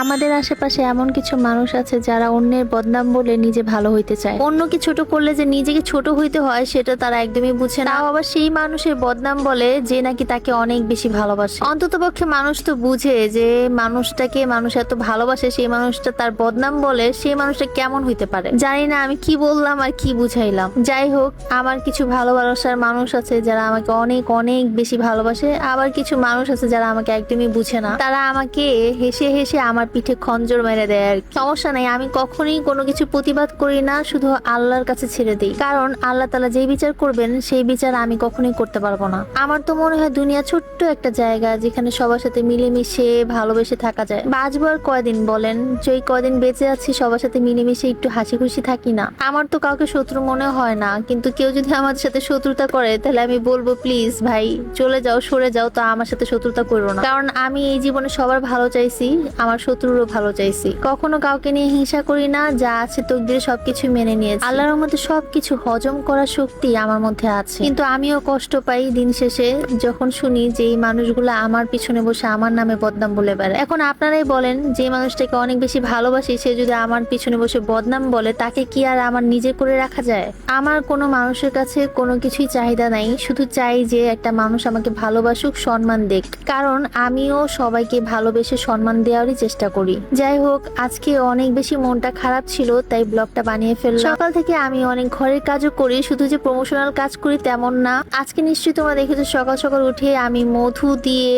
আমাদের আশেপাশে এমন কিছু মানুষ আছে যারা অন্যের বদনাম বলে নিজে ভালো হইতে চায়। অন্যকে ছোট করলে যে নিজেকে ছোট হইতে হয় সেটা তারা একদমই বুঝে না। তাও আবার সেই মানুষের বদনাম বলে যে নাকি তাকে অনেক বেশি ভালোবাসে। অন্ততপক্ষে মানুষ তো বুঝে যে মানুষটাকে মানুষ এত ভালোবাসে, সেই মানুষটা তার বদনাম বলে, সেই মানুষটা কেমন হইতে পারে। জানি না আমি কি বললাম আর কি বুঝাইলাম। যাই হোক, আমার কিছু ভালোবাসার মানুষ আছে যারা আমাকে অনেক অনেক বেশি ভালোবাসে, আবার কিছু মানুষ আছে যারা আমাকে একদমই বুঝে না। তারা আমাকে হেসে হেসে আমার পিঠে খঞ্জর মেরে দেয় আর কি। সমস্যা নাই, আমি কখনোই কোনো কিছু প্রতিবাদ করি না, শুধু আল্লাহর কাছে ছেড়ে দিই। কারণ আল্লাহ তাআলা যেই বিচার করবেন সেই বিচার আমি কখনোই করতে পারবো না। আমার তো মনে হয় দুনিয়া ছোট্ট একটা জায়গা যেখানে সবার সাথে মিলেমিশে ভালোবেসে থাকা যায়। বাঁচবো আর কয়দিন বলেন? যে কয়দিন বেঁচে আছি সবার সাথে মিলেমিশে একটু হাসি খুশি থাকি না? আমার তো কাউকে শত্রু মনে হয় না, কিন্তু কেউ যদি আমার সাথে শত্রুতা করে তাহলে আমি বলবো প্লিজ ভাই চলে যাও, সরে যাও, তো আমার সাথে শত্রুতা করো না। কারণ আমি এই জীবনে সবার ভালো চাইছি, আমার শত্রুরও ভালো চাইছি। কখনো কাউকে নিয়ে হিংসা করি না, যা আছে তকদিরে সবকিছু মেনে নিয়েছি। আল্লাহর মধ্যে সবকিছু হজম করার শক্তি আমার মধ্যে আছে, কিন্তু আমিও কষ্ট পাই দিন শেষে যখন শুনি যে এই মানুষগুলো আমার পিছনে বসে আমার নামে বদনাম বলে বেড়ায়। এখন আপনারাই বলেন, যে মানুষটাকে অনেক বেশি ভালোবাসি সে যদি আমার পিছনে বসে বদনাম বলে, তাকে কি আর আমার নিজে করে রাখা যায়? আমার কোনো মানুষের কাছে কোনো কিছুই চাহিদা নাই, শুধু চাই যে একটা মানুষ আমাকে ভালোবাসুক, সম্মান দেখ। কারণ আমিও সবাইকে ভালোবেসে সম্মান দেওয়ারই চেষ্টা করি। যাই হোক, আজকে অনেক বেশি মনটা খারাপ ছিল তাই ব্লগটা বানিয়ে ফেললাম। সকাল থেকে আমি অনেক ঘরের কাজও করি, শুধু যে প্রমোশনাল কাজ করি তেমন না। আজকে নিশ্চয়ই তোমরা দেখেছো সকাল সকাল উঠে আমি মধু দিয়ে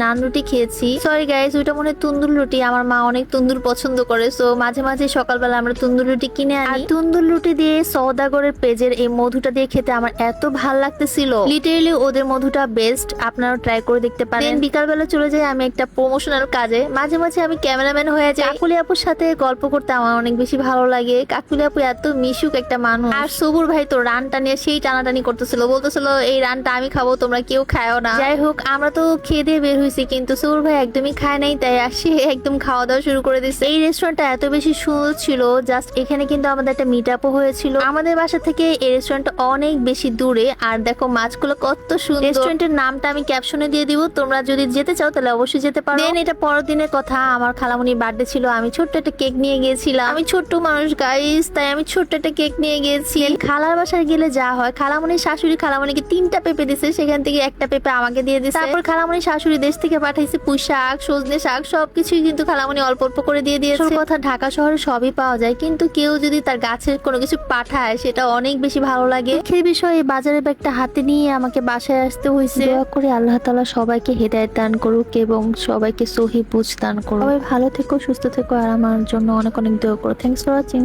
নান রুটি খেয়েছি। সরি গাইস, ওইটা মনে হয় তন্দুর রুটি। আমার মা অনেক তন্দুর পছন্দ করে, সো মাঝে মাঝে সকালবেলা আমরা তন্দুর রুটি কিনে আনি। আর তন্দুর রুটি দিয়ে সওদাগরের পেজের এই মধুটা দিয়ে খেতে আমার এত ভাল লাগতেছিল। লিটারেলি ওদের মধুটা বেস্ট, আপনারা ট্রাই করে দেখতে পারেন। বিকালবেলা চলে যাই আমি একটা প্রমোশনাল কাজে। মাঝে মাঝে আমি ক্যামেরাম্যান হয়ে যাই। কাকুলি আপুর সাথে গল্প করতে আমার অনেক বেশি ভালো লাগে। কাকুলি আপু এত মিশুক একটা মানুষ। আর সবুর ভাই তো রানটা নিয়ে সেই টানাটানি করতেছিল, বলতেছিল এই রানটা আমি খাবো, তোমরা কেউ খায়ও না। যাই হোক, আমরা তো খেয়ে দিয়ে বের হয়েছি, কিন্তু সবুর ভাই একদমই খায় নাই, তাই আসে একদম খাওয়া দাওয়া শুরু করে দিচ্ছে। এই রেস্টুরেন্টটা এত বেশি সুন্দর ছিল, জাস্ট এখানে কিন্তু আমাদের একটা মিট আপও হয়েছিল। আমাদের বাসা থেকে এই রেস্টুরেন্টটা অনেক বেশি দূরে। আর দেখো মাছগুলো কত সুন্দর। রেস্টুরেন্টের নামটা আমি ক্যাপশনে দিয়ে দিব, তোমরা যদি যেতে চাও তাহলে অবশ্যই যেতে পারো। দেন এটা পরের দিনের কথা, আমার খালামণির বার্থডে ছিল, আমি ছোট্ট একটা কেক নিয়ে গিয়েছিলাম। আমি ছোট্ট মানুষ গাইস, তাই আমি ছোট্ট একটা কেক নিয়ে গিয়েছি। খালার বাসায় গেলে যা হয়, খালামণির শাশুড়ি খালামণিকে 3টা পেঁপে দিছে, সেখান থেকে একটা পেঁপে আমাকে দিয়ে দিছে। তারপর খালামণির শাশুড়ি দেশ থেকে পাঠাইছে পুঁই শাক, সজনে শাক, সবকিছুই কিন্তু খালামণি অল্প অল্প করে দিয়ে দিয়েছে। কথা ঢাকা শহরে সবই পাওয়া যায়, কিন্তু কেউ যদি তার গাছের কোনো কিছু পাঠায় সেটা অনেক বেশি ভালো লাগে। দুঃখের বিষয়, এই বাজারের ব্যাগটা হাতে নিয়ে আমাকে বাসায় আসতে হয়েছে। দোয়া করে আল্লাহ তাআলা সবাইকে হেদায়েত দান করুক এবং সবাইকে সহি বুঝ দান করুক। সবাই ভালো থেকো, সুস্থ থেকো, আর আমার জন্য অনেক অনেক দোয়া করো। Thanks for watching.